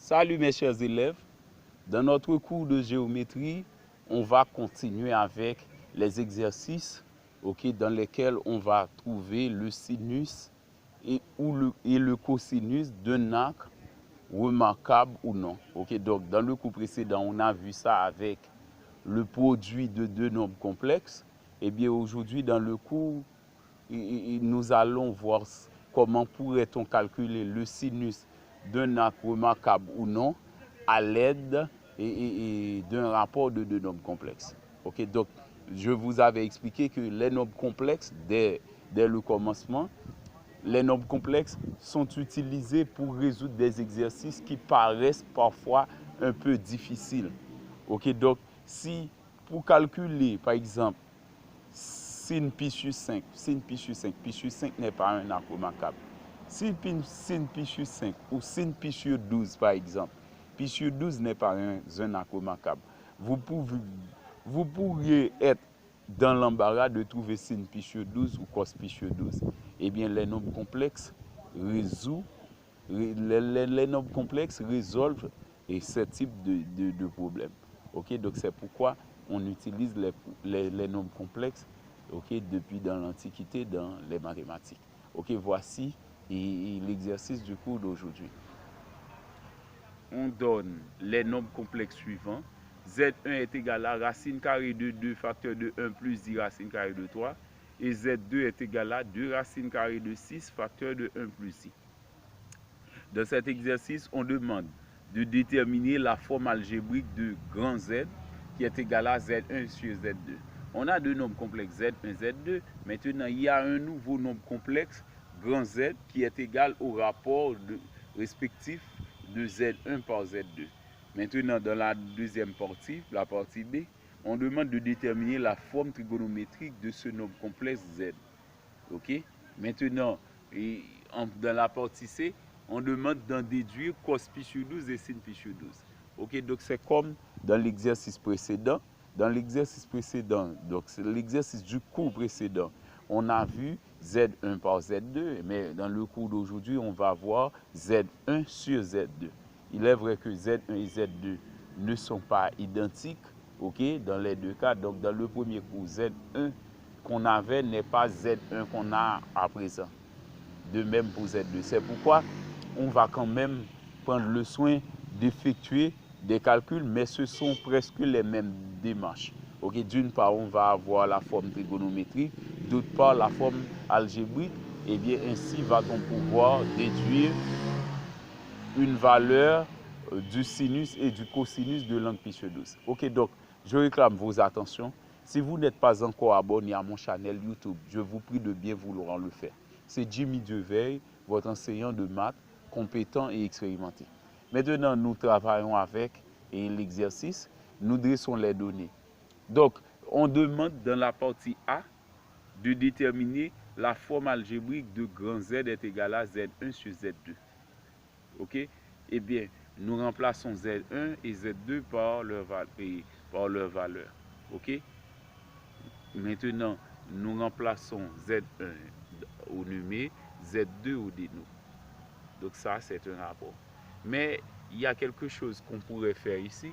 Salut mes chers élèves, dans notre cours de géométrie, on va continuer avec les exercices dans lesquels on va trouver le sinus et le cosinus d'un arc remarquable ou non. Donc dans le cours précédent, on a vu ça avec le produit de deux nombres complexes. Et bien aujourd'hui, dans le cours, nous allons voir comment pourrait-on calculer le sinus d'un arc remarquable ou non à l'aide d'un rapport de deux nombres complexes. Donc, je vous avais expliqué que les nombres complexes, dès le commencement, les nombres complexes sont utilisés pour résoudre des exercices qui paraissent parfois un peu difficiles. Donc, si pour calculer, par exemple, sin pi sur 5, pi sur 5 n'est pas un arc remarquable. Sin pi sur 5 ou sin pi sur 12 par exemple, pi sur 12 n'est pas un arc remarquable. Vous pourriez être dans l'embarras de trouver sin pi sur 12 ou cos pi sur 12. Eh bien, les nombres complexes résolvent ce type de problème. Donc c'est pourquoi on utilise les nombres complexes depuis dans l'Antiquité, dans les mathématiques. Voici l'exercice du cours d'aujourd'hui. On donne les nombres complexes suivants. Z1 est égal à racine carrée de 2 facteur de 1 plus 10 racine carrée de 3. Et Z2 est égal à 2 racine carrée de 6 facteur de 1 plus 6. Dans cet exercice, on demande de déterminer la forme algébrique de grand Z qui est égal à Z1 sur Z2. On a deux nombres complexes Z1, Z2. Maintenant, il y a un nouveau nombre complexe, grand Z, qui est égal au rapport respectif de Z1 par Z2. Maintenant, dans la deuxième partie, la partie B, on demande de déterminer la forme trigonométrique de ce nombre complexe Z. Maintenant, dans la partie C, on demande d'en déduire cos pi sur 12 et sin pi sur 12. Donc c'est comme dans l'exercice précédent. Dans l'exercice précédent, donc c'est l'exercice du cours précédent, on a vu Z1 par Z2, mais dans le cours d'aujourd'hui, on va voir Z1 sur Z2. Il est vrai que Z1 et Z2 ne sont pas identiques, dans les deux cas. Donc dans le premier cours, Z1 qu'on avait n'est pas Z1 qu'on a à présent. De même pour Z2. C'est pourquoi on va quand même prendre le soin d'effectuer des calculs, mais ce sont presque les mêmes démarches. D'une part, on va avoir la forme trigonométrique, d'autre part, la forme algébrique. Et bien ainsi va-t-on pouvoir déduire une valeur du sinus et du cosinus de l'angle pi sur 12. Donc je réclame vos attentions. Si vous n'êtes pas encore abonné à mon channel YouTube, je vous prie de bien vouloir le faire. C'est Jimmy Dieveil, votre enseignant de maths, compétent et expérimenté. Maintenant, nous travaillons avec l'exercice, nous dressons les données. Donc, on demande dans la partie A de déterminer la forme algébrique de grand Z est égal à Z1 sur Z2. Eh bien, nous remplaçons Z1 et Z2 par leur valeur. Maintenant, nous remplaçons Z1 au numé, Z2 au déno. Donc ça, c'est un rapport. Mais il y a quelque chose qu'on pourrait faire ici.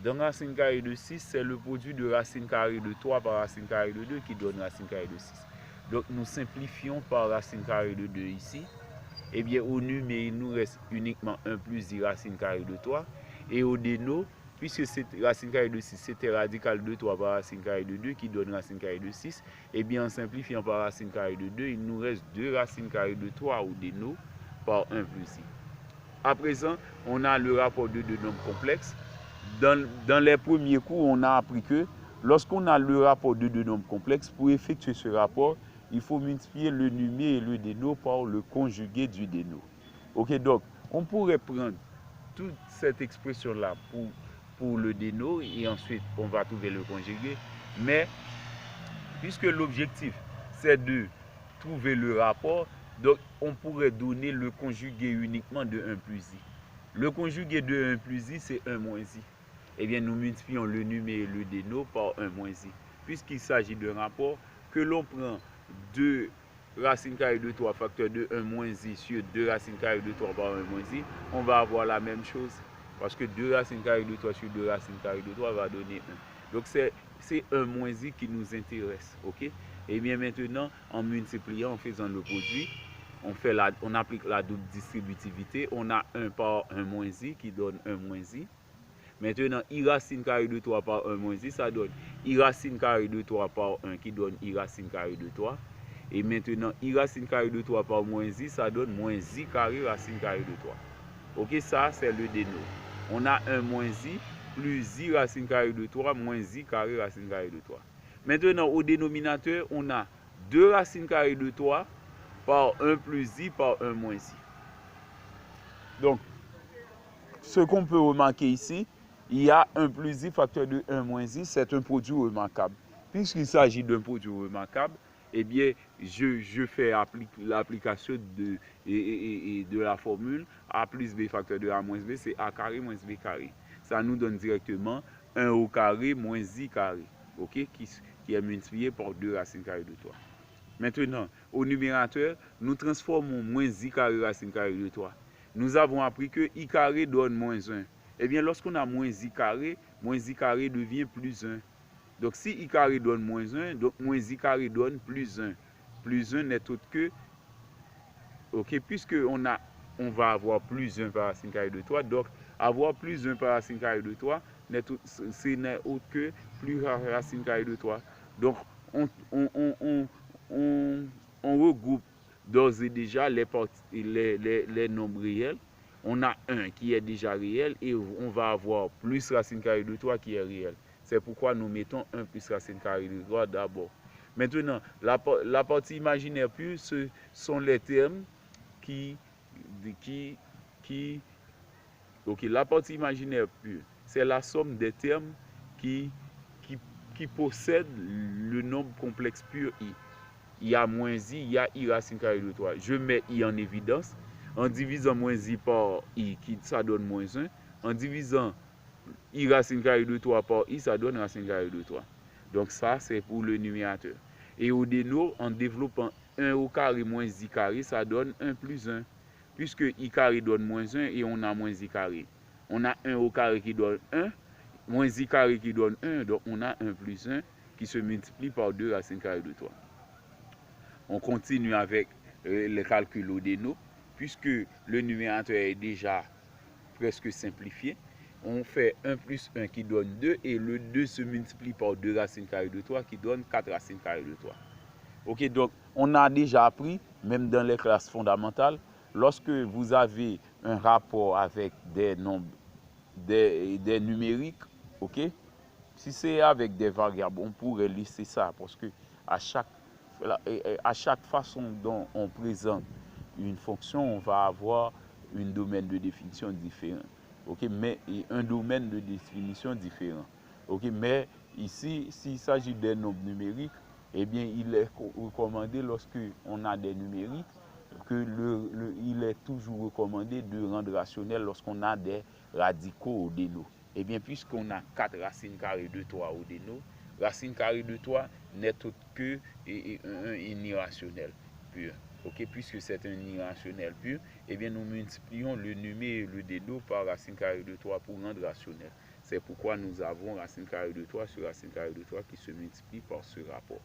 Dans racine carrée de 6, c'est le produit de racine carrée de 3 par racine carrée de 2 qui donne racine carrée de 6. Donc nous simplifions par racine carrée de 2 ici. Eh bien, au numé, il nous reste uniquement 1 plus 10 racine carrée de 3. Et au déno, puisque cette racine carrée de 6, c'était radical de 3 par racine carrée de 2 qui donne racine carrée de 6. Eh bien, en simplifiant par racine carrée de 2, il nous reste 2 racines carrées de 3 au déno par 1 plus 6. À présent, on a le rapport de deux nombres complexes. Dans les premiers cours, on a appris que lorsqu'on a le rapport de deux nombres complexes, pour effectuer ce rapport, il faut multiplier le numé et le déno par le conjugué du déno. Donc, on pourrait prendre toute cette expression-là pour le déno et ensuite, on va trouver le conjugué. Mais, puisque l'objectif, c'est de trouver le rapport, donc on pourrait donner le conjugué uniquement de 1 plus i. Le conjugué de 1 plus i, c'est 1 moins i. Eh bien, nous multiplions le numé et le déno par 1 moins i. Puisqu'il s'agit d'un rapport, que l'on prend 2 racine carrée de 3 facteur de 1 moins i sur 2 racine carrée de 3 par 1 moins i, on va avoir la même chose. Parce que 2 racines carrées de 3 sur 2 racines carrées de 3 va donner 1. Donc c'est 1 moins i qui nous intéresse. Ok? Et bien maintenant, en multipliant, en faisant le produit, on applique la double distributivité. On a 1 par 1 moins i qui donne 1 moins i. Maintenant, i racine carrée de 3 par 1 moins i, ça donne i racine carrée de 3 par 1 qui donne i racine carrée de 3. Et maintenant, i racine carrée de 3 par moins i, ça donne moins i carré racine carrée de 3. Ok, ça c'est le déno. On a 1 moins i plus i racine carrée de 3 moins i carré racine carrée de 3. Maintenant, au dénominateur, on a 2 racines carrées de 3 par 1 plus i par 1 moins i. Donc, ce qu'on peut remarquer ici, il y a 1 plus i facteur de 1 moins i, c'est un produit remarquable. Puisqu'il s'agit d'un produit remarquable, eh bien, je fais l'application de la formule a plus b facteur de a moins b, c'est a carré moins b carré. Ça nous donne directement 1 au carré moins i carré, okay, qui est multiplié par 2 racines carrées de 3. Maintenant, au numérateur, nous transformons moins i carré racine carrée de 3. Nous avons appris que i carré donne moins 1. Eh bien, lorsqu'on a moins i carré devient plus 1. Donc, si i carré donne moins 1, donc moins i carré donne plus 1. Plus 1 n'est autre que, ok, puisque on va avoir plus 1 par racine carrée de 3, donc avoir plus 1 par racine carrée de 3, ce n'est autre que plus racine carrée de 3. Donc, on regroupe d'ores et déjà les nombres réels. On a 1 qui est déjà réel et on va avoir plus racine carrée de 3 qui est réel. C'est pourquoi nous mettons 1 plus racine carrée de 3 d'abord. Maintenant, la partie imaginaire pure, ce sont les termes ok, la partie imaginaire pure, c'est la somme des termes qui possèdent le nombre complexe pur i. Il y a moins i, il y a i racine carrée de 3. Je mets i en évidence. En divisant moins i par i, ça donne moins 1. En divisant i racine carrée de 3 par i, ça donne racine carrée de 3. Donc ça, c'est pour le numérateur. Et au déno, en développant 1 au carré moins i carré, ça donne 1 plus 1. Puisque i carré donne moins 1 et on a moins i carré. On a 1 au carré qui donne 1, moins i carré qui donne 1, donc on a 1 plus 1 qui se multiplie par 2 racine carrée de 3. On continue avec les calculs au déno, puisque le numérateur est déjà presque simplifié. On fait 1 plus 1 qui donne 2 et le 2 se multiplie par 2 racines carrées de 3 qui donne 4 racines carrées de 3. Ok, donc on a déjà appris, même dans les classes fondamentales, lorsque vous avez un rapport avec des nombres, des numériques, ok, si c'est avec des variables, on pourrait lister ça parce que à chaque façon dont on présente une fonction, on va avoir un domaine de définition différent. Okay? Mais un domaine de définition différent. Okay? Mais ici, s'il s'agit des nombres numériques, eh bien, il est recommandé lorsque on a des numériques il est toujours recommandé de rendre rationnel lorsqu'on a des radicaux au déno. Eh bien, puisqu'on a 4 racines carrées de 3 au déno, racine carrée de 3 n'est autre que un irrationnel pur. Okay? Puisque c'est un irrationnel pur, eh bien, nous multiplions le numé et le déno par racine carrée de 3 pour rendre rationnel. C'est pourquoi nous avons racine carrée de 3 sur racine carrée de 3 qui se multiplie par ce rapport.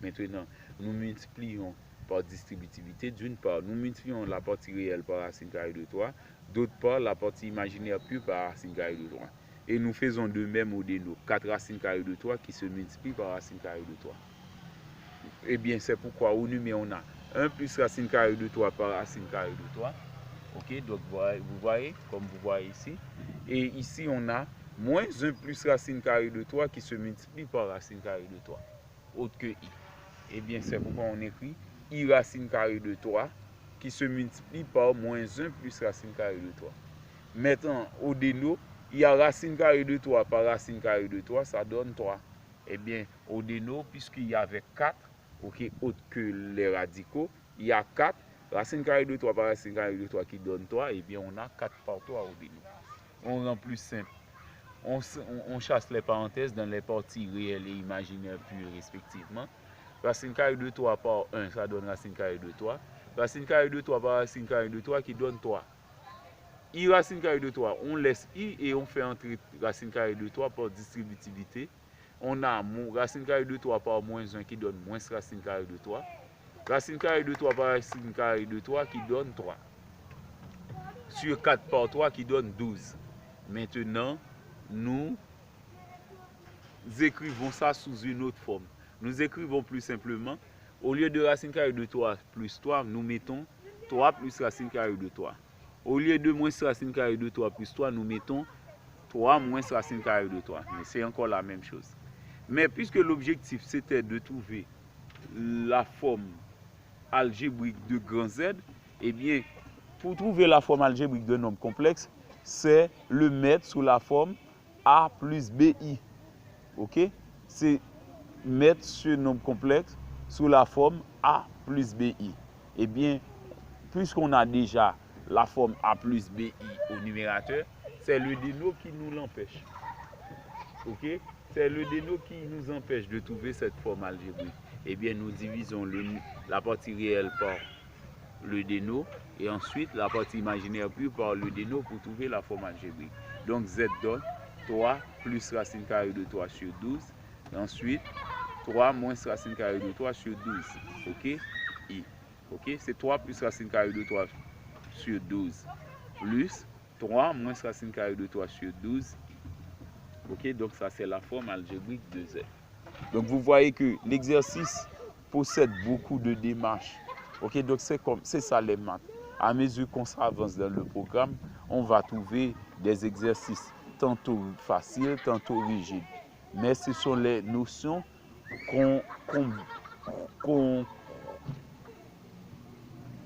Maintenant, nous multiplions par distributivité. D'une part, nous multiplions la partie réelle par racine carrée de 3. D'autre part, la partie imaginaire pure par racine carrée de 3. Et nous faisons de même au déno. 4 racines carrées de 3 qui se multiplient par racine carrée de 3. Eh bien, c'est pourquoi au numéro, on a 1 plus racine carrée de 3 par racine carrée de 3. Ok, donc vous voyez, comme vous voyez ici. Et ici, on a moins 1 plus racine carrée de 3 qui se multiplie par racine carrée de 3. Autre que i. Eh bien, c'est pourquoi on écrit i racine carrée de 3 qui se multiplie par moins 1 plus racine carrée de 3. Maintenant, au déno, il y a racine carrée de 3 par racine carrée de 3, ça donne 3. Eh bien, au déno, puisqu'il y avait 4, ok, autre que les radicaux, il y a 4, racine carrée de 3 par racine carrée de 3 qui donne 3, eh bien, on a 4 par 3 au déno. On rend plus simple. On chasse les parenthèses dans les parties réelles et imaginaires pures respectivement. Racine carrée de 3 par 1, ça donne racine carrée de 3. Racine carrée de 3 par racine carrée de 3 qui donne 3. I racine carrée de 3, on laisse I et on fait entrer racine carrée de 3 par distributivité. On a racine carrée de 3 par moins 1 qui donne moins racine carrée de 3. Racine carrée de 3 par racine carrée de 3 qui donne 3. Sur 4 par 3 qui donne 12. Maintenant, nous écrivons ça sous une autre forme. Nous écrivons plus simplement, au lieu de racine carrée de 3 plus 3, nous mettons 3 plus racine carrée de 3. Au lieu de moins racine carrée de 3 plus 3, nous mettons 3 moins racine carrée de 3. Mais c'est encore la même chose. Mais puisque l'objectif c'était de trouver la forme algébrique de grand Z, eh bien, pour trouver la forme algébrique de nombre complexe, c'est le mettre sous la forme A plus BI. Ok? C'est mettre ce nombre complexe sous la forme A plus BI. Eh bien, puisqu'on a déjà la forme A plus BI au numérateur, c'est le déno qui nous l'empêche. Ok? C'est le déno qui nous empêche de trouver cette forme algébrique. Eh bien, nous divisons la partie réelle par le déno et ensuite la partie imaginaire pure par le déno pour trouver la forme algébrique. Donc, Z donne 3 plus racine carrée de 3 sur 12. Et ensuite, 3 moins racine carrée de 3 sur 12. Ok? I. Ok? C'est 3 plus racine carrée de 3 sur 12 plus 3 moins racine carrée de 3 sur 12. Ok? Donc, ça, c'est la forme algébrique de Z. Donc, vous voyez que l'exercice possède beaucoup de démarches. Ok? Donc, c'est ça les maths. À mesure qu'on s'avance dans le programme, on va trouver des exercices tantôt faciles, tantôt rigides. Mais ce sont les notions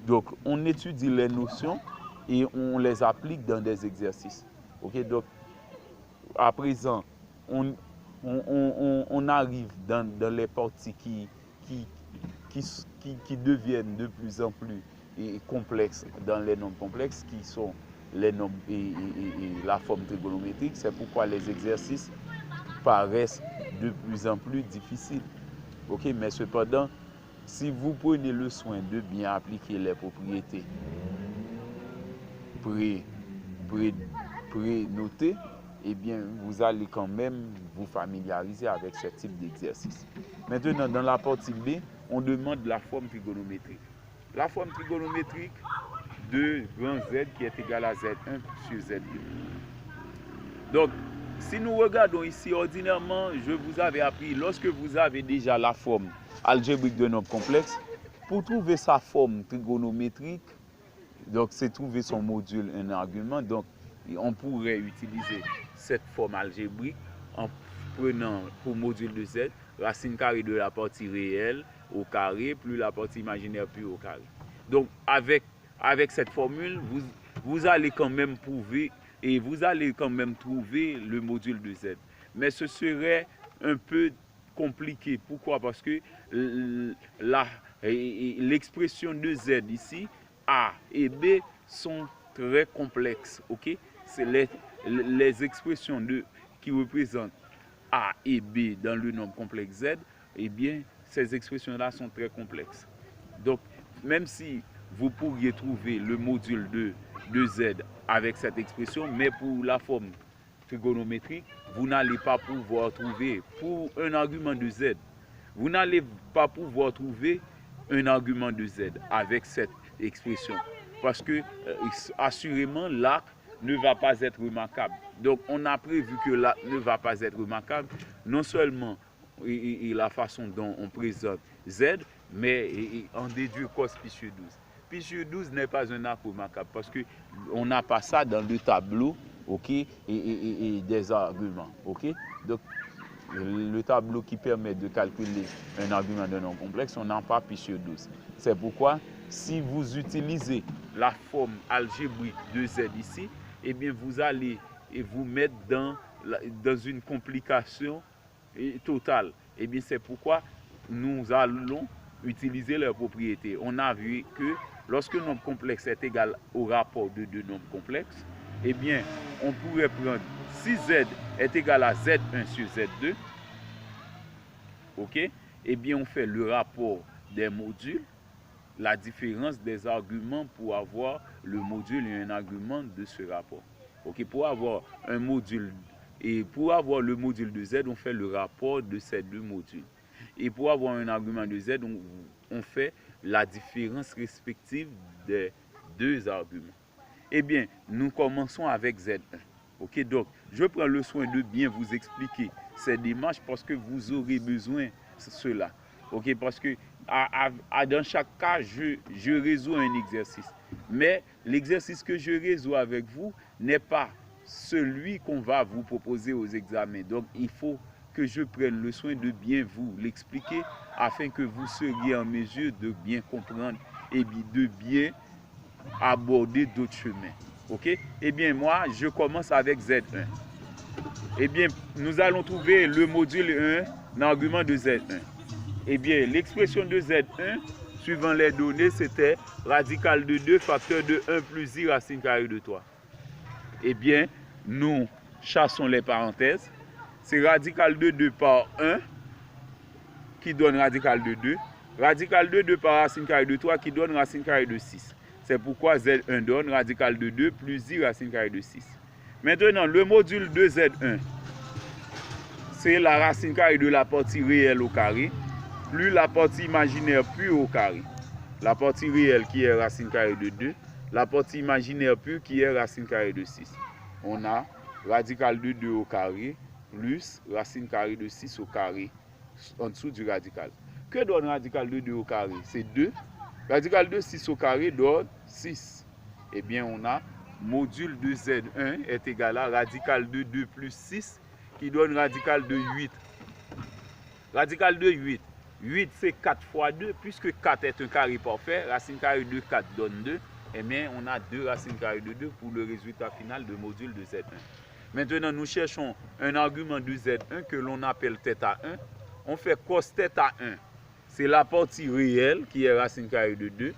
donc, on étudie les notions et on les applique dans des exercices. Ok? Donc, à présent, on arrive dans les parties qui deviennent de plus en plus complexes dans les nombres complexes, qui sont les nombres et la forme trigonométrique. C'est pourquoi les exercices paraissent de plus en plus difficiles. Ok? Mais cependant, si vous prenez le soin de bien appliquer les propriétés pré-notées, eh bien, vous allez quand même vous familiariser avec ce type d'exercice. Maintenant, dans la partie B, on demande la forme trigonométrique. La forme trigonométrique de grand Z qui est égal à Z1 sur Z2. Donc, si nous regardons ici, ordinairement, je vous avais appris, lorsque vous avez déjà la forme algébrique de nombre complexe, pour trouver sa forme trigonométrique, donc c'est trouver son module, un argument, donc on pourrait utiliser cette forme algébrique en prenant pour module de Z, racine carrée de la partie réelle au carré, plus la partie imaginaire pure au carré. Donc avec cette formule, vous allez quand même prouver et vous allez quand même trouver le module de Z. Mais ce serait un peu compliqué. Pourquoi? Parce que l'expression de Z ici, A et B, sont très complexes. Okay? C'est les expressions qui représentent A et B dans le nombre complexe Z, eh bien, ces expressions-là sont très complexes. Donc, même si vous pourriez trouver le module de Z avec cette expression, mais pour la forme trigonométrique, vous n'allez pas pouvoir trouver, pour un argument de Z, vous n'allez pas pouvoir trouver un argument de Z avec cette expression. Parce que, assurément, l'arc ne va pas être remarquable. Donc, on a prévu que l'arc ne va pas être remarquable, non seulement la façon dont on présente Z, mais on déduit cos pi sur 12. Pi sur 12 n'est pas un arc remarquable parce qu'on n'a pas ça dans le tableau, ok, et des arguments. Ok? Donc, le tableau qui permet de calculer un argument d'un nombre complexe, on n'a pas pi sur 12. C'est pourquoi, si vous utilisez la forme algébrique de Z ici, eh bien, vous allez vous mettre dans une complication totale. Eh bien, c'est pourquoi nous allons utiliser leurs propriétés. On a vu que lorsque un nombre complexe est égal au rapport de deux nombres complexes, eh bien, on pourrait prendre, si Z est égal à Z1 sur Z2, ok, eh bien, on fait le rapport des modules, la différence des arguments pour avoir le module et un argument de ce rapport. Ok, pour avoir un module et pour avoir le module de Z, on fait le rapport de ces deux modules. Et pour avoir un argument de Z, on fait la différence respective des deux arguments. Eh bien, nous commençons avec Z1. Ok, donc je prends le soin de bien vous expliquer ces démarches parce que vous aurez besoin de cela. Ok, parce que dans chaque cas, je résous un exercice. Mais l'exercice que je résous avec vous n'est pas celui qu'on va vous proposer aux examens. Donc, il faut que je prenne le soin de bien vous l'expliquer afin que vous seriez en mesure de bien comprendre et de bien aborder d'autres chemins. Ok? Eh bien, moi, je commence avec Z1. Eh bien, nous allons trouver le module 1, l'argument de Z1. Eh bien, l'expression de Z1, suivant les données, c'était radical de 2, facteur de 1 plus I racine carrée de 3. Eh bien, nous chassons les parenthèses. C'est radical de 2 par 1 qui donne radical de 2. Radical de 2 par racine carrée de 3 qui donne racine carrée de 6. C'est pourquoi Z1 donne radical de 2 plus I racine carrée de 6. Maintenant, le module de Z1, c'est la racine carrée de la partie réelle au carré, plus la partie imaginaire pure au carré. La partie réelle qui est racine carrée de 2, la partie imaginaire pure qui est racine carrée de 6. On a radical de 2 au carré, plus racine carrée de 6 au carré, en dessous du radical. Que donne radical de 2 au carré? C'est 2. Radical de 6 au carré donne 6. Eh bien, on a module de Z1 est égal à radical de 2 plus 6 qui donne radical de 8. Radical de 8. 8 c'est 4 fois 2. Puisque 4 est un carré parfait, racine carrée de 4 donne 2. Eh bien, on a 2 racines carrées de 2 pour le résultat final de module de Z1. Maintenant, nous cherchons un argument de Z1 que l'on appelle θ1. On fait cos θ1. C'est la partie réelle qui est racine carrée de 2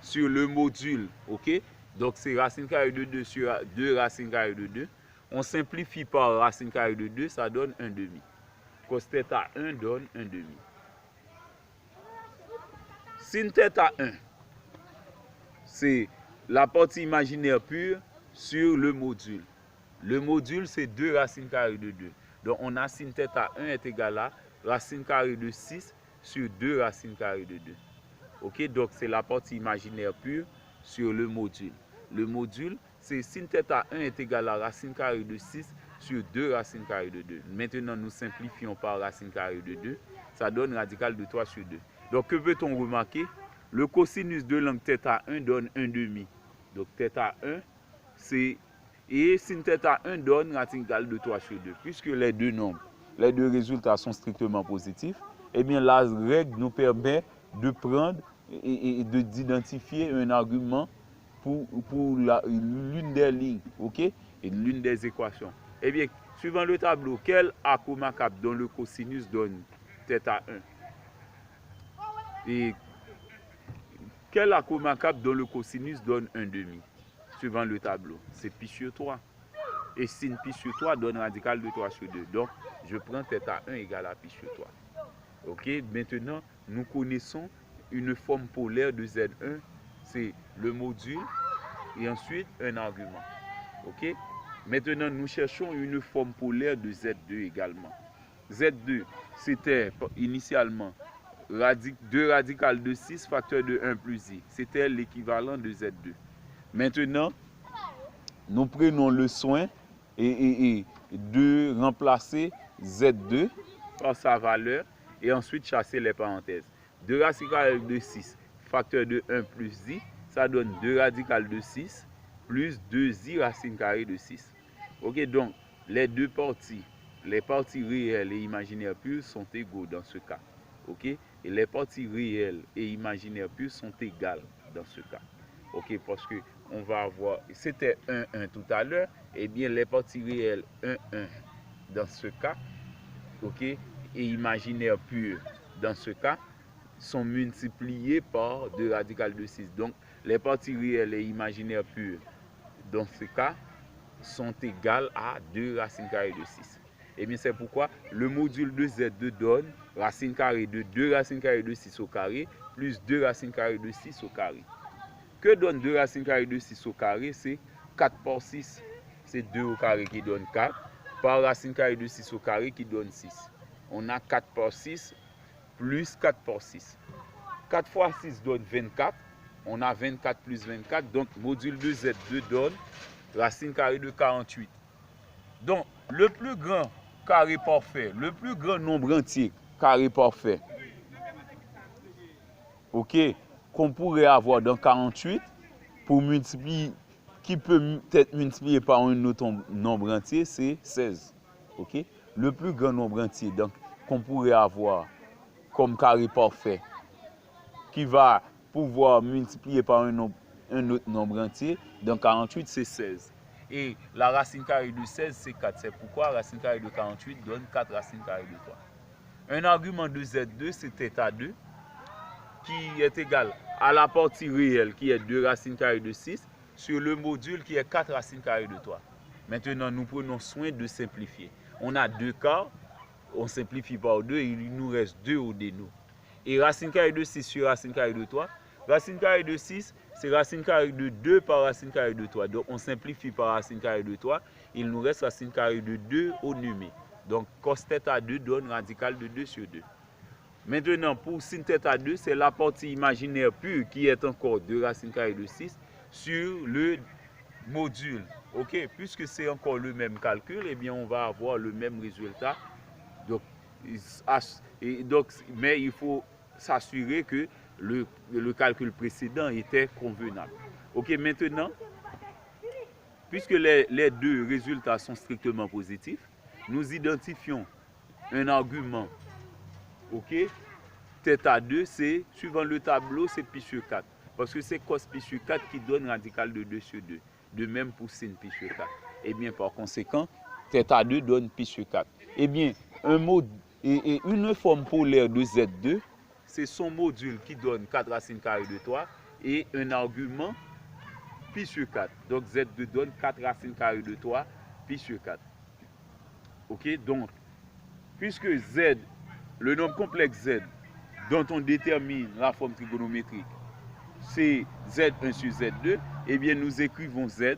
sur le module. Ok? Donc, c'est racine carrée de 2 sur 2 racines carrées de 2. On simplifie par racine carrée de 2, ça donne 1 demi. Cos θ1 donne 1 demi. Sin θ1, c'est la partie imaginaire pure sur le module. Le module, c'est 2 racines carrées de 2. Donc, on a sin θ1 est égal à racine carrée de 6 sur 2 racines carrées de 2. Ok, donc c'est la partie imaginaire pure sur le module. Le module, c'est sin θ1 est égal à racine carrée de 6 sur 2 racines carrées de 2. Maintenant, nous simplifions par racine carrée de 2. Ça donne radical de 3 sur 2. Donc, que peut-on remarquer? Le cosinus de l'angle θ1 donne 1 demi. Donc, θ1, c'est... Et sin θ1 donne radical de 3 sur 2. Puisque les deux nombres, les deux résultats sont strictement positifs, eh bien, la règle nous permet de prendre et d'identifier un argument pour l'une des lignes, ok, et l'une des équations. Eh bien, suivant le tableau, quel arc cap dont le cosinus donne θ1? Et quel arc cap dont le cosinus donne 1 demi? Suivant le tableau, c'est pi sur 3. Et sin pi sur 3 donne radical de 3 sur 2. Donc, je prends θ1 égale à pi sur 3. Ok, maintenant, nous connaissons une forme polaire de Z1. C'est le module et ensuite un argument. Ok, maintenant, nous cherchons une forme polaire de Z2 également. Z2, c'était initialement 2 radical de 6 facteur de 1 plus I. C'était l'équivalent de Z2. Maintenant, nous prenons le soin de remplacer Z2 par sa valeur et ensuite chasser les parenthèses. 2 radical de 6 facteur de 1 plus I, ça donne 2 radical de 6 plus 2i racine carrée de 6. Ok, donc les deux parties, les parties réelles et imaginaires pures sont égaux dans ce cas. Ok, et les parties réelles et imaginaires pures sont égales dans ce cas. Ok, parce que on va avoir, c'était 1, 1 tout à l'heure, et bien les parties réelles 1, 1 dans ce cas, ok, et imaginaire pur dans ce cas, sont multipliées par 2 radical de 6. Donc, les parties réelles et imaginaires pures dans ce cas sont égales à 2 racines carrées de 6. Et bien, c'est pourquoi le module de Z2 donne racine carrée de 2 racines carrées de 6 au carré plus 2 racines carrées de 6 au carré. Que donne 2 racines carrées de 6 au carré? C'est 4 par 6. C'est 2 au carré qui donne 4. Par racine carrée de 6 au carré qui donne 6. On a 4 par 6 plus 4 par 6. 4 fois 6 donne 24. On a 24 plus 24. Donc, module de Z2 donne racine carrée de 48. Donc, le plus grand carré parfait, le plus grand nombre entier carré parfait, ok, qu'on pourrait avoir dans 48, pour multiplier, qui peut être multiplié par un autre nombre entier, c'est 16. Ok? Le plus grand nombre entier donc, qu'on pourrait avoir comme carré parfait, qui va pouvoir multiplier par un autre nombre entier, dans 48, c'est 16. Et la racine carrée de 16, c'est 4. C'est pourquoi la racine carrée de 48 donne 4 racines carrées de 3. Un argument de Z2, c'est θ2, qui est égal à la partie réelle, qui est 2 racines carrées de 6, sur le module qui est 4 racines carrées de 3. Maintenant, nous prenons soin de simplifier. On a 2 quarts, on simplifie par 2, il nous reste 2 au déno. Et racine carrée de 6 sur racine carrée de 3, racine carrée de 6, c'est racine carrée de 2 par racine carrée de 3. Donc, on simplifie par racine carrée de 3, il nous reste racine carrée de 2 au numé. Donc, cos θ2 donne radical de 2 sur 2. Maintenant, pour sin θ2, c'est la partie imaginaire pure qui est encore 2 racines carrées de 6 sur le module. Ok, puisque c'est encore le même calcul, eh bien, on va avoir le même résultat. Donc, mais il faut s'assurer que le calcul précédent était convenable. Ok, maintenant, puisque les deux résultats sont strictement positifs, nous identifions un argument. Ok, θ2, c'est, suivant le tableau, c'est pi sur 4. Parce que c'est cos pi sur 4 qui donne radical de 2 sur 2. De même pour sin pi sur 4. Et bien, par conséquent, θ2 donne pi sur 4. Et bien, une forme polaire de Z2, c'est son module qui donne 4 racines carrées de 3 et un argument pi sur 4. Donc, Z2 donne 4 racines carrées de 3, pi sur 4. Ok, donc, puisque Z, le nombre complexe Z, dont on détermine la forme trigonométrique, c'est Z1 sur Z2, eh bien nous écrivons Z,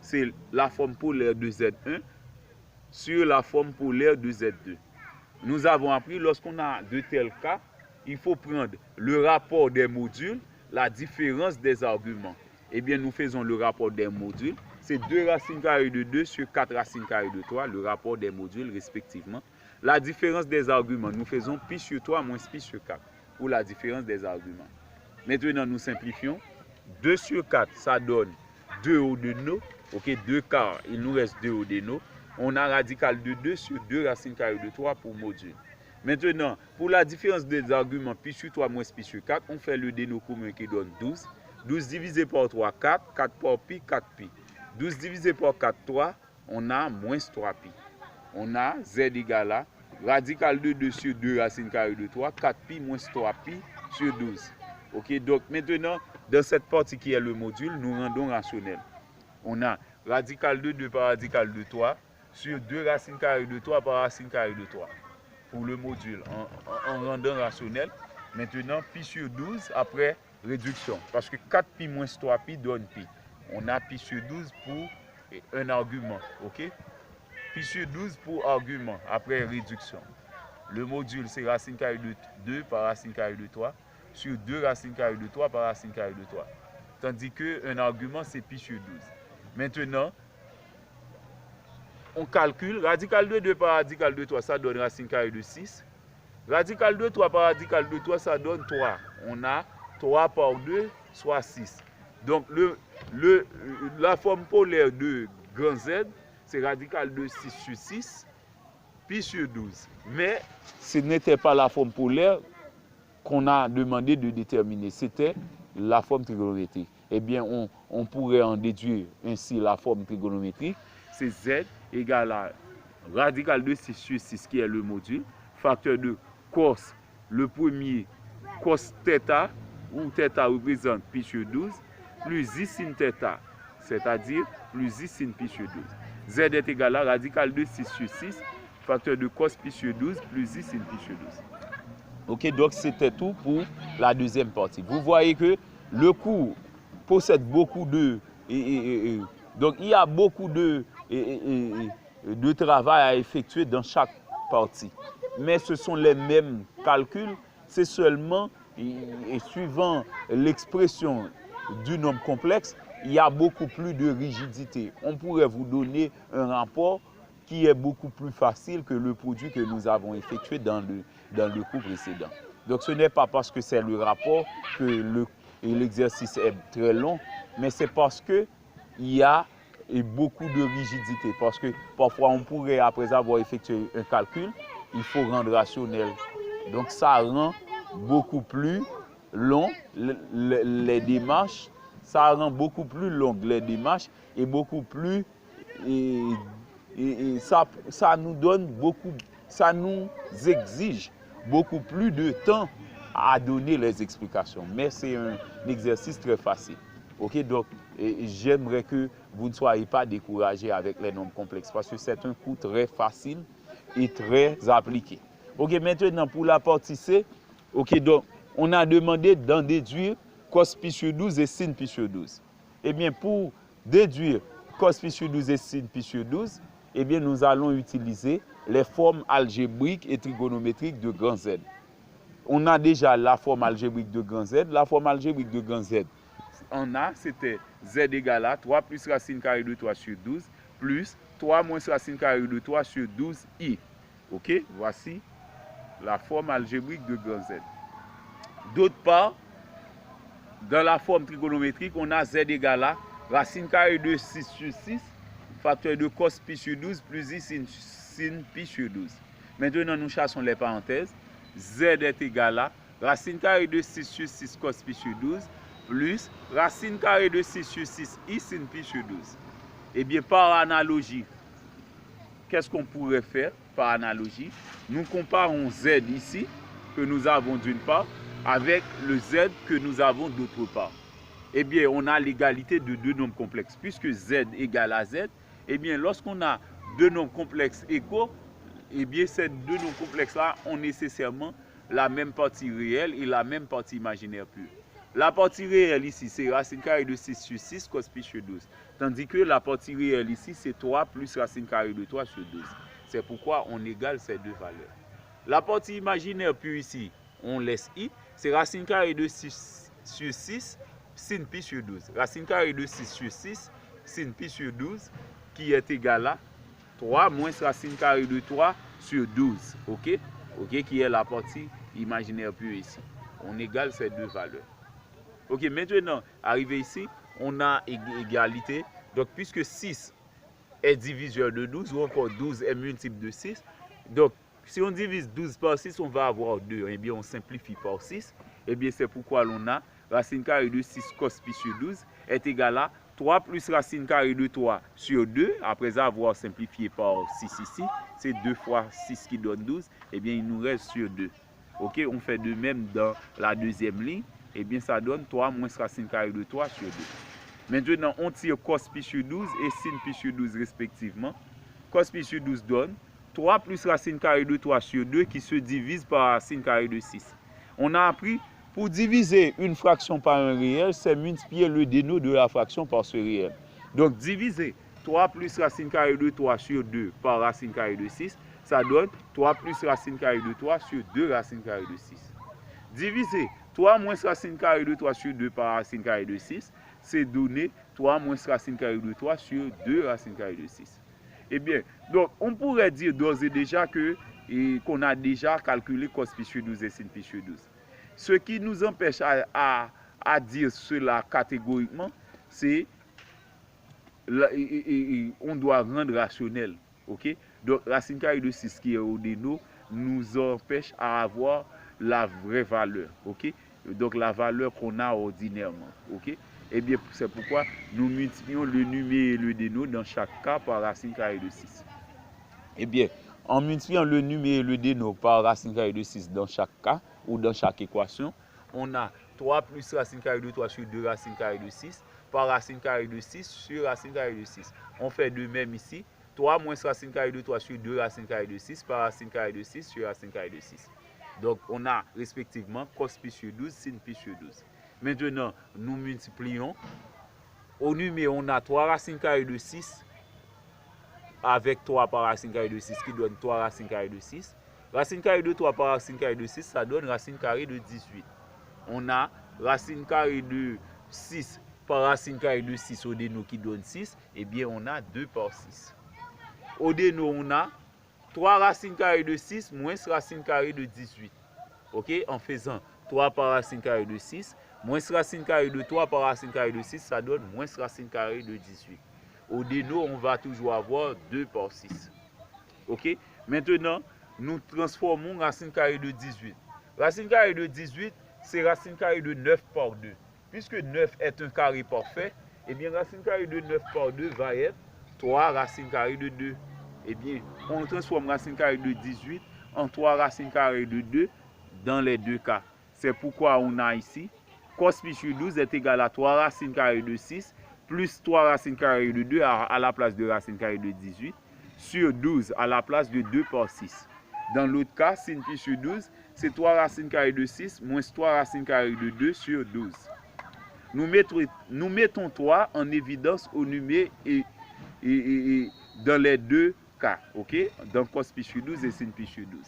c'est la forme polaire de Z1 sur la forme polaire de Z2. Nous avons appris, lorsqu'on a de tels cas, il faut prendre le rapport des modules, la différence des arguments. Eh bien nous faisons le rapport des modules, c'est 2 racines carrées de 2 sur 4 racines carrées de 3, le rapport des modules respectivement. La différence des arguments, nous faisons pi sur 3 moins pi sur 4 pour la différence des arguments. Maintenant, nous simplifions. 2 sur 4, ça donne 2 au déno. Ok, 2 quarts, il nous reste 2 au déno. On a radical de 2 sur 2 racines carrées de 3 pour module. Maintenant, pour la différence des arguments, pi sur 3 moins pi sur 4, on fait le déno commun qui donne 12. 12 divisé par 3, 4. 4 par pi, 4 pi. 12 divisé par 4, 3. On a moins 3 pi. On a Z égale à radical de 2 sur 2 racines carrées de 3, 4 pi moins 3 pi sur 12. Ok, donc maintenant, dans cette partie qui est le module, nous rendons rationnel. On a radical de 2 par radical de 3 sur 2 racines carrées de 3 par racine carrée de 3. Pour le module, en rendant rationnel. Maintenant, pi sur 12 après réduction. Parce que 4 pi moins 3 pi donne pi. On a pi sur 12 pour un argument. Ok? Pi sur 12 pour argument, après réduction. Le module, c'est racine carrée de 2 par racine carrée de 3, sur 2 racines carrées de 3 par racine carrée de 3. Tandis qu'un argument, c'est pi sur 12. Maintenant, on calcule, radical de 2 par radical de 3, ça donne racine carrée de 6. Radical de 3 par radical de 3, ça donne 3. On a 3 par 2, soit 6. Donc, la forme polaire de grand Z, c'est radical de 6 sur 6, pi sur 12. Mais ce n'était pas la forme polaire qu'on a demandé de déterminer, c'était la forme trigonométrique. Eh bien, on pourrait en déduire ainsi la forme trigonométrique, c'est Z égale à radical de 6 sur 6 qui est le module, facteur de cos, le premier cos θ, où θ représente pi sur 12, plus I sin θ, c'est-à-dire plus I sin pi sur 12. Z est égal à radical de 6 sur 6, facteur de cos pi sur 12, plus I sin pi sur 12. Ok, donc c'était tout pour la deuxième partie. Vous voyez que le cours possède beaucoup de... donc il y a beaucoup de travail à effectuer dans chaque partie. Mais ce sont les mêmes calculs, c'est seulement, suivant l'expression du nombre complexe, il y a beaucoup plus de rigidité. On pourrait vous donner un rapport qui est beaucoup plus facile que le produit que nous avons effectué dans le cours précédent. Donc ce n'est pas parce que c'est le rapport que l'exercice est très long, mais c'est parce qu'il y a beaucoup de rigidité. Parce que parfois on pourrait, après avoir effectué un calcul, il faut rendre rationnel. Donc ça rend beaucoup plus long les démarches, ça rend beaucoup plus longues les démarches et beaucoup plus... Et ça nous donne beaucoup, ça nous exige beaucoup plus de temps à donner les explications. Mais c'est un exercice très facile. Ok, donc j'aimerais que vous ne soyez pas découragés avec les nombres complexes parce que c'est un cours très facile et très appliqué. Ok, maintenant pour la partie C, ok, donc on a demandé d'en déduire cos pi sur 12 et sin pi sur 12. Eh bien, pour déduire cos pi sur 12 et sin pi sur 12, eh bien, nous allons utiliser les formes algébriques et trigonométriques de grand Z. On a déjà la forme algébrique de grand Z. La forme algébrique de grand Z, c'était Z égale à 3 plus racine carrée de 3 sur 12 plus 3 moins racine carrée de 3 sur 12i. Ok, voici la forme algébrique de grand Z. D'autre part, dans la forme trigonométrique, on a Z égale à racine carrée de 6 sur 6, facteur de cos pi sur 12 plus i sin pi sur 12. Maintenant, nous chassons les parenthèses. Z est égal à racine carrée de 6 sur 6 cos pi sur 12 plus racine carrée de 6 sur 6 i sin pi sur 12. Eh bien, par analogie, qu'est-ce qu'on pourrait faire par analogie? Nous comparons Z ici, que nous avons d'une part, avec le Z que nous avons d'autre part. Eh bien, on a l'égalité de deux nombres complexes. Puisque Z égale à Z, eh bien, lorsqu'on a deux nombres complexes égaux, eh bien, ces deux nombres complexes-là ont nécessairement la même partie réelle et la même partie imaginaire pure. La partie réelle ici, c'est racine carrée de 6 sur 6 cos pi sur 12. Tandis que la partie réelle ici, c'est 3 plus racine carrée de 3 sur 12. C'est pourquoi on égale ces deux valeurs. La partie imaginaire pure ici, on laisse i, c'est racine carrée de 6 sur 6 sin pi sur 12. Racine carrée de 6 sur 6 sin pi sur 12 qui est égal à 3 moins racine carrée de 3 sur 12. Ok? Ok, qui est la partie imaginaire pure ici. On égale ces deux valeurs. Ok, maintenant, arrivé ici, on a égalité. Donc, puisque 6 est diviseur de 12, ou encore 12 est multiple de 6, donc, si on divise 12 par 6, on va avoir 2. Eh bien, on simplifie par 6. Eh bien, c'est pourquoi l'on a racine carrée de 6 cos pi sur 12 est égal à 3 plus racine carrée de 3 sur 2, après avoir simplifié par 6 ici, c'est 2 fois 6 qui donne 12, eh bien il nous reste sur 2. Ok, on fait de même dans la deuxième ligne, eh bien ça donne 3 moins racine carrée de 3 sur 2. Maintenant, on tire cos pi sur 12 et sin pi sur 12 respectivement. Cos pi sur 12 donne 3 plus racine carrée de 3 sur 2 qui se divise par racine carrée de 6. On a appris, pour diviser une fraction par un réel, c'est multiplier le dénot de la fraction par ce réel. Donc, diviser 3 plus racine carrée de 3 sur 2 par racine carrée de 6, ça donne 3 plus racine carrée de 3 sur 2 racine carrée de 6. Diviser 3 moins racine carrée de 3 sur 2 par racine carrée de 6, c'est donner 3 moins racine carrée de 3 sur 2 racine carrée de 6. Eh bien, donc, on pourrait dire d'ores et déjà qu'on a déjà calculé cos pi sur 12 et sin pi sur 12. Ce qui nous empêche à dire cela catégoriquement, c'est on doit rendre rationnel. Okay? Donc, racine carrée de 6 qui est au dénot nous empêche à avoir la vraie valeur. Okay? Donc, la valeur qu'on a ordinairement. Okay? Eh bien, c'est pourquoi nous multiplions le numé et le dénot dans chaque cas par racine carrée de 6. Eh bien, en multipliant le numé et le dénot par racine carrée de 6 dans chaque cas, ou dans chaque équation, on a 3 plus racine carrée de 3 sur 2 racine carrée de 6 par racine carrée de 6 sur racine carrée de 6. On fait de même ici, 3 moins racine carrée de 3 sur 2 racine carrée de 6 par racine carrée de 6 sur racine carrée de 6. Donc, on a respectivement cos pi sur 12, sin pi sur 12. Maintenant, nous multiplions. Au numéro, on a 3 racines carrées de 6 avec 3 par racine carrée de 6 qui donne 3 racines carrées de 6. Racine carrée de 3 par racine carrée de 6, ça donne racine carrée de 18. On a racine carrée de 6 par racine carrée de 6 au déno qui donne 6. Eh bien, on a 2 par 6. Au déno, on a 3 racines carrées de 6 moins racine carrée de 18. Ok? En faisant 3 par racine carrée de 6, moins racine carrée de 3 par racine carrée de 6, ça donne moins racine carrée de 18. Au déno, on va toujours avoir 2 par 6. Ok? Maintenant, nous transformons racine carrée de 18. Racine carrée de 18, c'est racine carrée de 9 par 2. Puisque 9 est un carré parfait, eh bien racine carrée de 9 par 2 va être 3 racines carrées de 2. Eh bien, on transforme racine carrée de 18 en 3 racines carrées de 2 dans les deux cas. C'est pourquoi on a ici cos pi sur 12 est égal à 3 racines carrées de 6 plus 3 racines carrées de 2 à la place de racine carrée de 18 sur 12 à la place de 2 par 6. Dans l'autre cas, sin pi sur 12, c'est 3 racines carrées de 6 moins 3 racines carrées de 2 sur 12. Nous mettons 3 en évidence au numéro et dans les deux cas. Ok? Dans cos pi sur 12 et sin pi sur 12.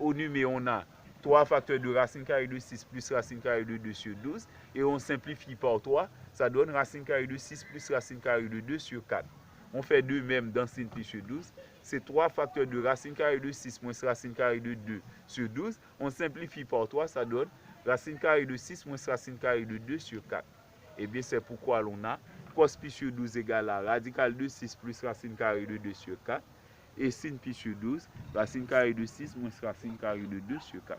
Au numéro, on a 3 facteurs de racine carrée de 6 plus racine carrée de 2 sur 12. Et on simplifie par 3. Ça donne racine carrée de 6 plus racine carrée de 2 sur 4. On fait de même dans sin pi sur 12. C'est 3 facteurs de racine carrée de 6 moins racine carrée de 2 sur 12. On simplifie par 3. Ça donne racine carrée de 6 moins racine carrée de 2 sur 4. Et bien c'est pourquoi l'on a cos pi sur 12 égale à radical de 6 plus racine carrée de 2 sur 4. Et sin pi sur 12, racine carrée de 6 moins racine carrée de 2 sur 4.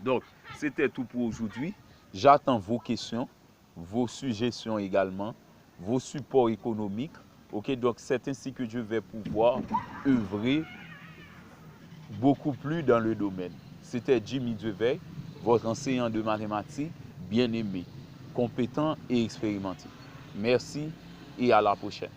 Donc, c'était tout pour aujourd'hui. J'attends vos questions, vos suggestions également, vos supports économiques. Ok, donc c'est ainsi que je vais pouvoir œuvrer beaucoup plus dans le domaine. C'était Jimmy Deveil, votre enseignant de mathématiques bien aimé, compétent et expérimenté. Merci et à la prochaine.